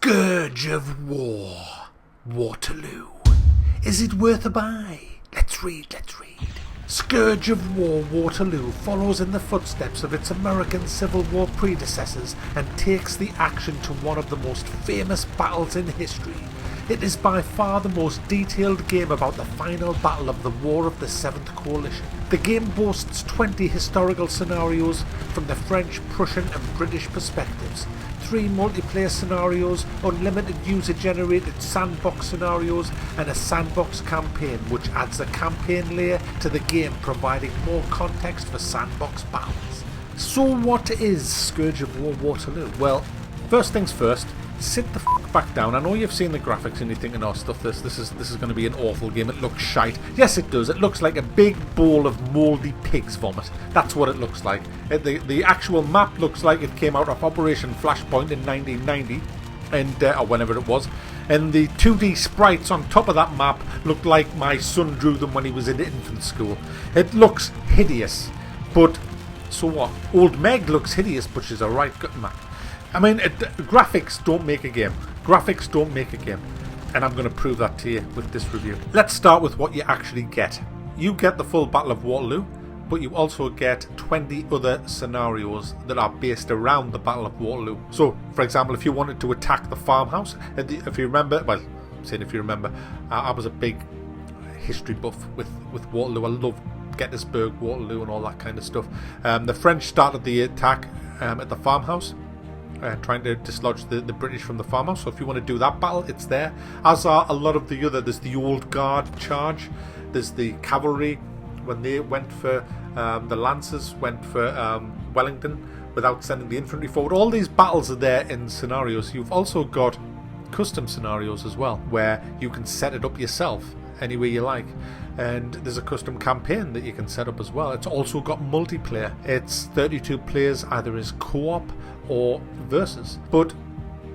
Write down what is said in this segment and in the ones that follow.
Scourge of War, Waterloo. Is it worth a buy? Let's read. Scourge of War, Waterloo follows in the footsteps of its American Civil War predecessors and takes the action to one of the most famous battles in history. It is by far the most detailed game about the final battle of the War of the Seventh Coalition. The game boasts 20 historical scenarios from the French, Prussian and British perspectives, 3 multiplayer scenarios, unlimited user-generated sandbox scenarios, and a sandbox campaign which adds a campaign layer to the game, providing more context for sandbox battles. So what is Scourge of War Waterloo? Well, first things first, sit the f*** back down. I know you've seen the graphics and you're thinking, oh stuff, this is going to be an awful game, it looks shite. Yes it does, it looks like a big bowl of mouldy pig's vomit. That's what it looks like. The actual map looks like it came out of Operation Flashpoint in 1990, and or whenever it was. And the 2D sprites on top of that map looked like my son drew them when he was in infant school. It looks hideous, but so what? Old Meg looks hideous, but she's a right good map. I mean, graphics don't make a game. Graphics don't make a game. And I'm going to prove that to you with this review. Let's start with what you actually get. You get the full Battle of Waterloo, but you also get 20 other scenarios that are based around the Battle of Waterloo. So, for example, if you wanted to attack the farmhouse, if you remember, well, I'm saying if you remember, I was a big history buff with Waterloo. I love Gettysburg, Waterloo and all that kind of stuff. The French started the attack at the farmhouse, trying to dislodge the British from the farmhouse. So if you want to do that battle, it's there. As are a lot of the other. There's the Old Guard charge. There's the cavalry when they went for the Lancers went for Wellington without sending the infantry forward. All these battles are there in scenarios. You've also got custom scenarios as well, where you can set it up yourself any way you like. And there's a custom campaign that you can set up as well. It's also got multiplayer. It's 32 players, either as co-op or versus. But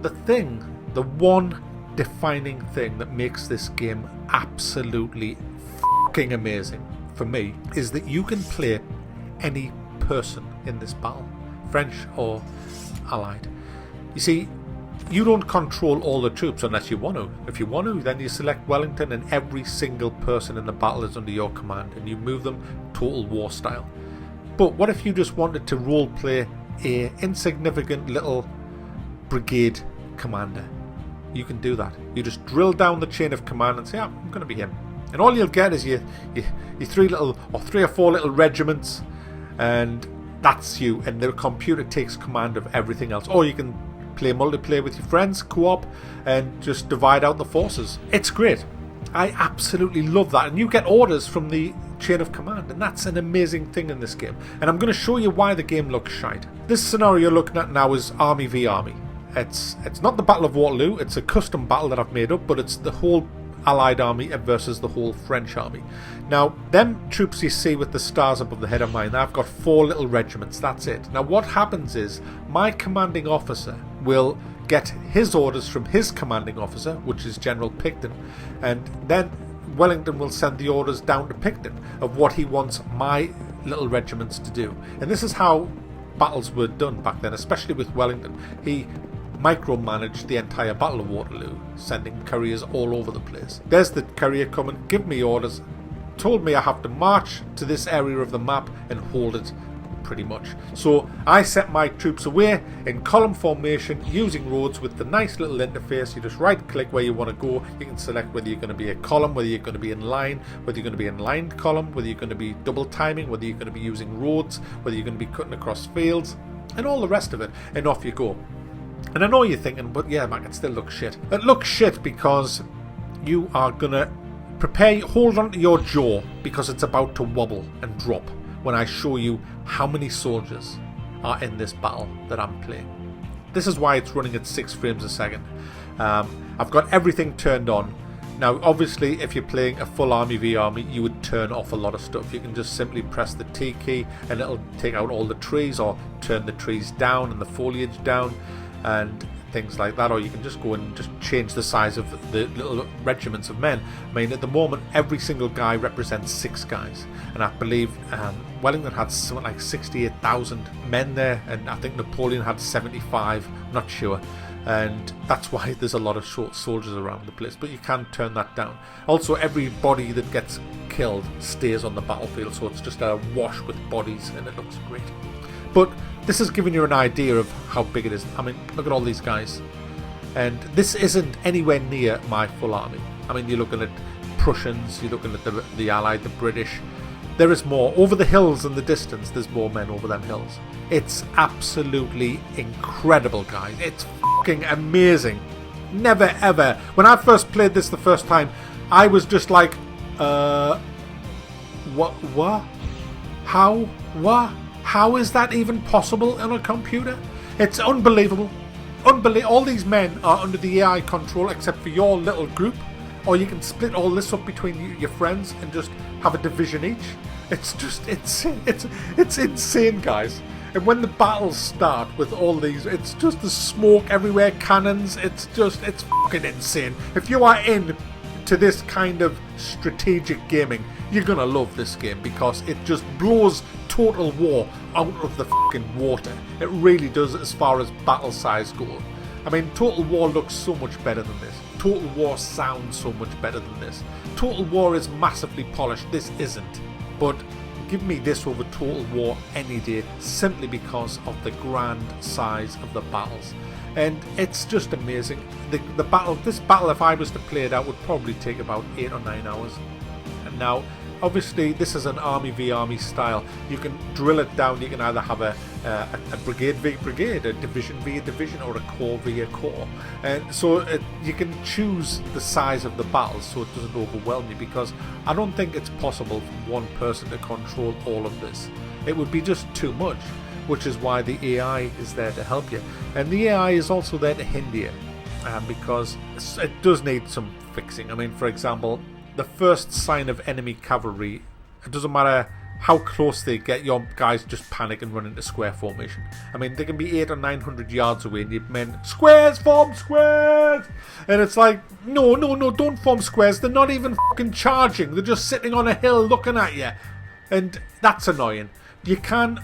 the one defining thing that makes this game absolutely fucking amazing for me is that you can play any person in this battle, French or Allied. You see, you don't control all the troops unless you want to. If you want to, then you select Wellington and every single person in the battle is under your command and you move them total war style. But what if you just wanted to role play a insignificant little brigade commander? You can do that. You just drill down the chain of command and say, I'm going to be him. And all you'll get is your 3 or 4 little regiments, and that's you. And the computer takes command of everything else. Or you can play multiplayer with your friends, co-op, and just divide out the forces. It's great. I absolutely love that. And you get orders from the chain of command, and that's an amazing thing in this game. And I'm going to show you why the game looks shite. This scenario you're looking at now is army v army. It's not the Battle of Waterloo, it's a custom battle that I've made up, but it's the whole Allied army versus the whole French army. Now, them troops you see with the stars above the head of mine, I've got 4 little regiments, that's it. Now what happens is, my commanding officer will get his orders from his commanding officer, which is General Picton, and then Wellington will send the orders down to Picton of what he wants my little regiments to do. And this is how battles were done back then, especially with Wellington. He micromanaged the entire Battle of Waterloo, sending couriers all over the place. There's the courier coming, give me orders, told me I have to march to this area of the map and hold it, pretty much. So I set my troops away in column formation using roads with the nice little interface. You just right click where you want to go. You can select whether you're going to be a column, whether you're going to be in line, whether you're going to be in lined column, whether you're going to be double timing, whether you're going to be using roads, whether you're going to be cutting across fields, and all the rest of it, and off you go. And I know you're thinking, but yeah, Mac, it still looks shit. It looks shit because you are going to hold on to your jaw, because it's about to wobble and drop when I show you how many soldiers are in this battle that I'm playing. This is why it's running at 6 frames a second. I've got everything turned on. Now obviously if you're playing a full army v army, you would turn off a lot of stuff. You can just simply press the T key and it'll take out all the trees, or turn the trees down and the foliage down and things like that, or you can just go and just change the size of the little regiments of men. I mean, at the moment every single guy represents 6 guys, and I believe Wellington had something like 68,000 men there, and I think Napoleon had 75, I'm not sure, and that's why there's a lot of short soldiers around the place, but you can turn that down. Also, every body that gets killed stays on the battlefield, so it's just a wash with bodies, and it looks great. But this is giving you an idea of how big it is. I mean, look at all these guys, and this isn't anywhere near my full army. I mean, you're looking at Prussians, you're looking at the Allied, the British. There is more. Over the hills in the distance, there's more men over them hills. It's absolutely incredible, guys. It's fucking amazing. Never ever. When I first played this the first time, I was just like, what? How is that even possible on a computer? It's unbelievable. All these men are under the AI control except for your little group. Or you can split all this up between your friends and just have a division each. It's just insane. It's insane, guys. And when the battles start with all these, it's just the smoke everywhere, cannons. It's fucking insane. If you are into this kind of strategic gaming, you're gonna love this game because it just blows Total War out of the fucking water. It really does, as far as battle size goes. I mean, Total War looks so much better than this. Total War sounds so much better than this. Total War is massively polished. This isn't. But give me this over Total War any day, simply because of the grand size of the battles. And it's just amazing. This battle, if I was to play it out, would probably take about 8 or 9 hours. And now, obviously, this is an army v army style. You can drill it down. You can either have a brigade v brigade, a division v a division, or a corps v a corps. And so you can choose the size of the battles so it doesn't overwhelm you, because I don't think it's possible for one person to control all of this. It would be just too much, which is why the AI is there to help you. And the AI is also there to hinder you, because it does need some fixing. I mean, for example, the first sign of enemy cavalry, it doesn't matter how close they get, your guys just panic and run into square formation. I mean, they can be 800 or 900 yards away and your men, squares, form squares! And it's like, no, don't form squares. They're not even fucking charging. They're just sitting on a hill looking at you. And that's annoying. You can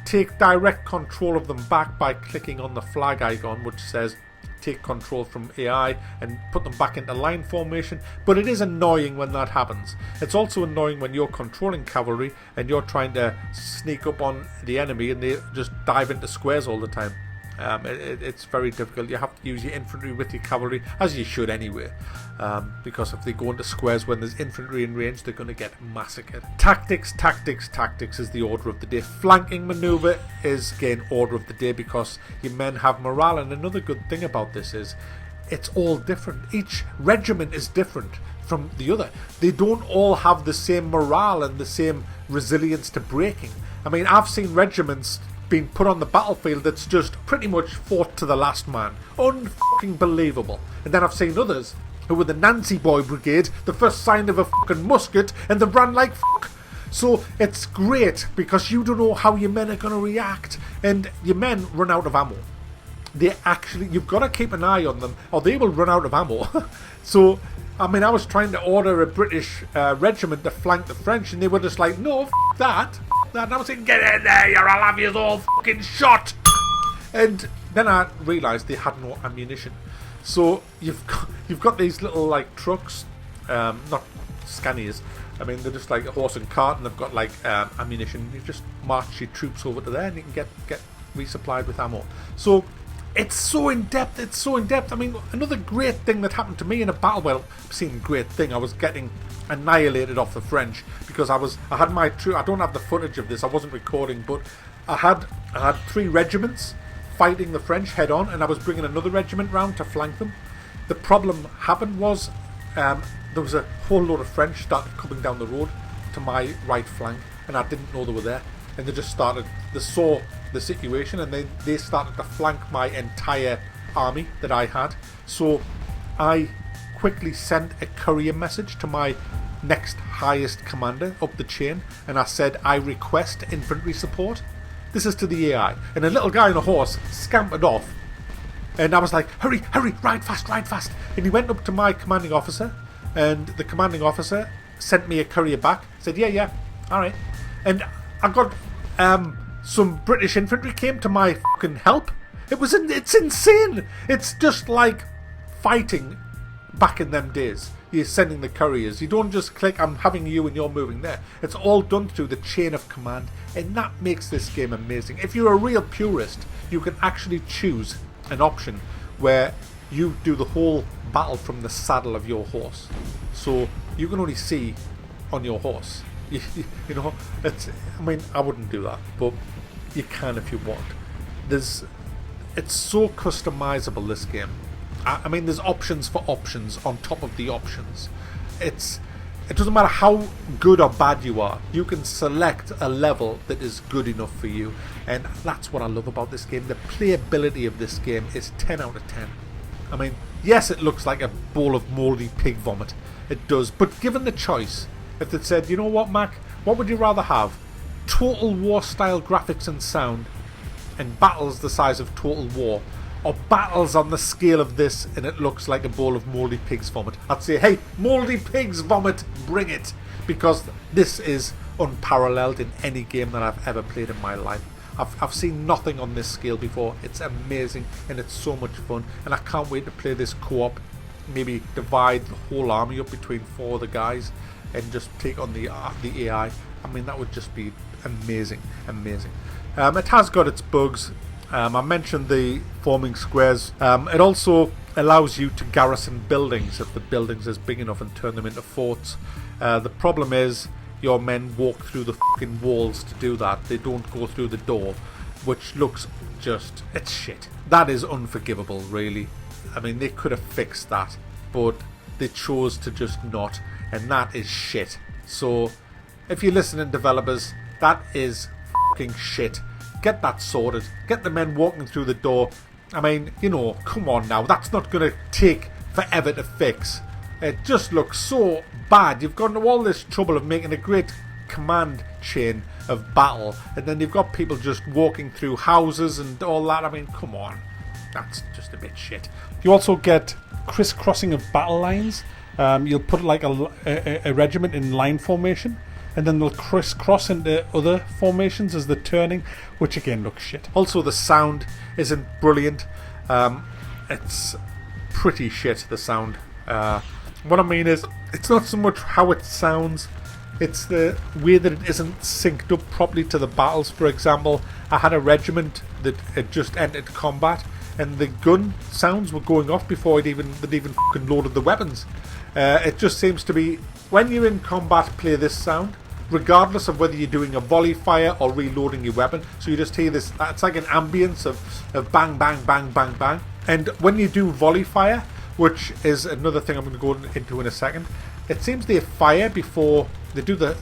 take direct control of them back by clicking on the flag icon, which says take control from AI, and put them back into line formation, but it is annoying when that happens. It's also annoying when you're controlling cavalry and you're trying to sneak up on the enemy and they just dive into squares all the time. It's very difficult. You have to use your infantry with your cavalry, as you should anyway, because if they go into squares when there's infantry in range, they're going to get massacred. Tactics is the order of the day. Flanking maneuver is, again, order of the day, because your men have morale. And another good thing about this is it's all different. Each regiment is different from the other. They don't all have the same morale and the same resilience to breaking. I mean, I've seen regiments being put on the battlefield that's just pretty much fought to the last man. Unfucking believable. And then I've seen others who were the Nancy Boy Brigade, the first sign of a fucking musket, and they ran like fuck. So it's great because you don't know how your men are going to react, and your men run out of ammo. You've got to keep an eye on them, or they will run out of ammo. So, I mean, I was trying to order a British regiment to flank the French, and they were just like, no, f*** that. And I was saying, get in there, I'll have you all fucking shot. And then I realised they had no ammunition. So you've got these little like trucks, not Scanias. I mean, they're just like a horse and cart, and they've got like ammunition. You just march your troops over to there, and you can get resupplied with ammo. So it's so in depth. I mean, another great thing that happened to me in a battle. Well, I've seen great thing. I was getting annihilated off the French because I had my I don't have the footage of this, I wasn't recording, but I had 3 regiments fighting the French head on, and I was bringing another regiment round to flank them. The problem happened was there was a whole load of French started coming down the road to my right flank, and I didn't know they were there, and they saw the situation, and they started to flank my entire army that I had. So I quickly sent a courier message to my next highest commander up the chain, and I said, I request infantry support. This is to the AI. And a little guy on a horse scampered off, and I was like, hurry, ride fast. And he went up to my commanding officer, and the commanding officer sent me a courier back, said, yeah, alright. And I got some British infantry came to my fucking help, It's insane. It's just like fighting back in them days. You're sending the couriers. You don't just click, I'm having you and you're moving there. It's all done through the chain of command, and that makes this game amazing. If you're a real purist, you can actually choose an option where you do the whole battle from the saddle of your horse. So you can only see on your horse. You know, I wouldn't do that, but you can if you want. It's so customizable, this game. I mean, there's options for options on top of the options. It doesn't matter how good or bad you are. You can select a level that is good enough for you. And that's what I love about this game. The playability of this game is 10 out of 10. I mean, yes, it looks like a bowl of mouldy pig vomit. It does. But given the choice, if it said, you know what, Mac, what would you rather have? Total War style graphics and sound and battles the size of Total War, or battles on the scale of this and it looks like a bowl of mouldy pig's vomit, I'd say, hey, mouldy pig's vomit, bring it, because this is unparalleled in any game that I've ever played in my life. I've seen nothing on this scale before. It's amazing and it's so much fun, and I can't wait to play this co-op. Maybe divide the whole army up between 4 of the guys and just take on the AI. I mean, that would just be amazing. It has got its bugs. I mentioned the forming squares. It also allows you to garrison buildings if the buildings is big enough and turn them into forts. The problem is your men walk through the fucking walls to do that. They don't go through the door, which looks just, it's shit. That is unforgivable, really. I mean, they could have fixed that, but they chose to just not, and that is shit. So if you're listening, developers, that is fucking shit. Get that sorted. Get the men walking through the door. I mean, you know, come on now. That's not going to take forever to fix. It just looks so bad. You've gone to all this trouble of making a great command chain of battle, and then you've got people just walking through houses and all that. I mean, come on. That's just a bit shit. You also get crisscrossing of battle lines. You'll put like a regiment in line formation, and then they'll crisscross into other formations as they're turning, which again looks shit. Also, the sound isn't brilliant. It's pretty shit, the sound. What I mean is, it's not so much how it sounds, it's the way that it isn't synced up properly to the battles. For example, I had a regiment that had just entered combat, and the gun sounds were going off before they'd even fucking loaded the weapons. It just seems to be, when you're in combat, play this sound, regardless of whether you're doing a volley fire or reloading your weapon. So you just hear this, it's like an ambience of bang, bang, bang, bang, bang. And when you do volley fire, which is another thing I'm going to go into in a second, it seems they fire before they do the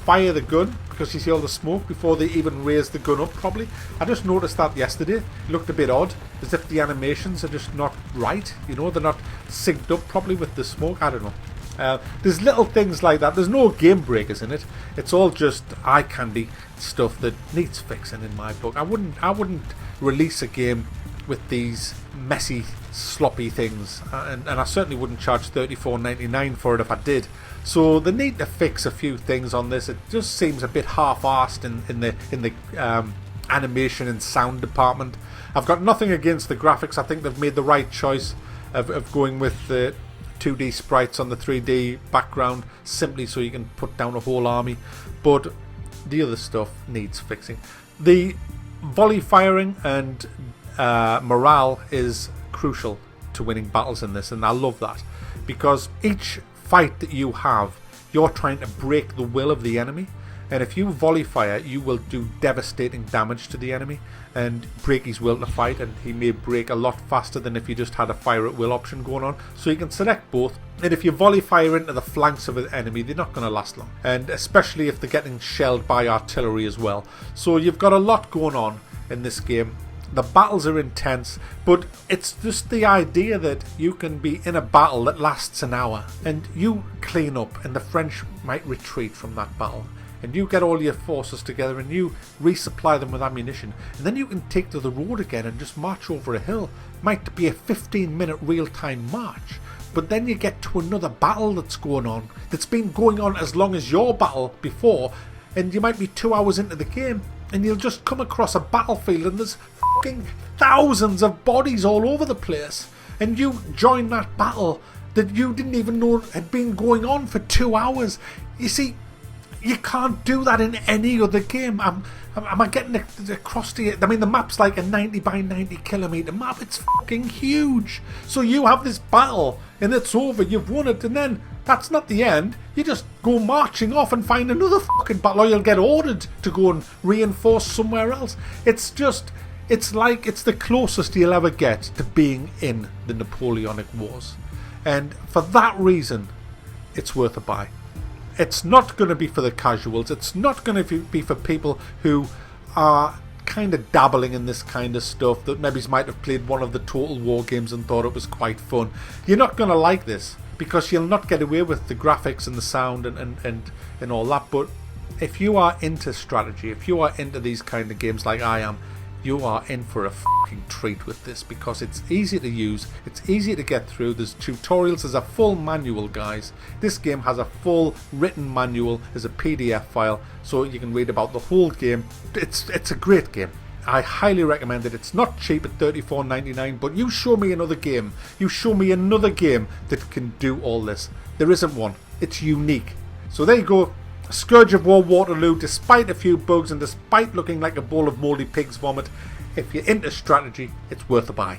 fire the gun, because you see all the smoke before they even raise the gun up properly. I just noticed that yesterday. It looked a bit odd, as if the animations are just not right. You know, they're not synced up properly with the smoke. I don't know. There's little things like that. There's no game breakers in it. It's all just eye candy stuff that needs fixing in my book. I wouldn't release a game with these messy, sloppy things, and I certainly wouldn't charge $34.99 for it if I did. So they need to fix a few things on this. It just seems a bit half-arsed in the animation and sound department. I've got nothing against the graphics. I think they've made the right choice of going with the 2D sprites on the 3D background, simply so you can put down a whole army. But the other stuff needs fixing. The volley firing and morale is crucial to winning battles in this, and I love that, because each fight that you have, you're trying to break the will of the enemy, and if you volley fire, you will do devastating damage to the enemy and break his will to fight, and he may break a lot faster than if you just had a fire at will option going on. So you can select both, and if you volley fire into the flanks of an enemy, they're not going to last long, and especially if they're getting shelled by artillery as well. So you've got a lot going on in this game. The battles are intense, but it's just the idea that you can be in a battle that lasts an hour and you clean up and the French might retreat from that battle, and you get all your forces together and you resupply them with ammunition, and then you can take to the road again and just march over a hill. Might be a 15-minute real-time march, but then you get to another battle that's going on, that's been going on as long as your battle before, and you might be 2 hours into the game, and you'll just come across a battlefield and there's fucking thousands of bodies all over the place, and you join that battle that you didn't even know had been going on for 2 hours. You see, you can't do that in any other game. Am I getting across to you? I mean, the map's like a 90 by 90 kilometre map. It's fucking huge. So you have this battle and it's over, you've won it, and then that's not the end. You just go marching off and find another fucking battle, or you'll get ordered to go and reinforce somewhere else. It's the closest you'll ever get to being in the Napoleonic Wars. And for that reason, it's worth a buy. It's not going to be for the casuals. It's not going to be for people who are kind of dabbling in this kind of stuff, that maybe might have played one of the Total War games and thought it was quite fun. You're not going to like this, because you'll not get away with the graphics and the sound and all that. But if you are into strategy, if you are into these kind of games like I am, you are in for a fucking treat with this, because it's easy to use, it's easy to get through. There's tutorials, there's a full manual, guys. This game has a full written manual as a PDF file, so you can read about the whole game. It's a great game. I highly recommend it. It's not cheap at $34.99, but you show me another game. You show me another game that can do all this. There isn't one. It's unique. So there you go. Scourge of War Waterloo, despite a few bugs and despite looking like a bowl of mouldy pig's vomit, if you're into strategy, it's worth a buy.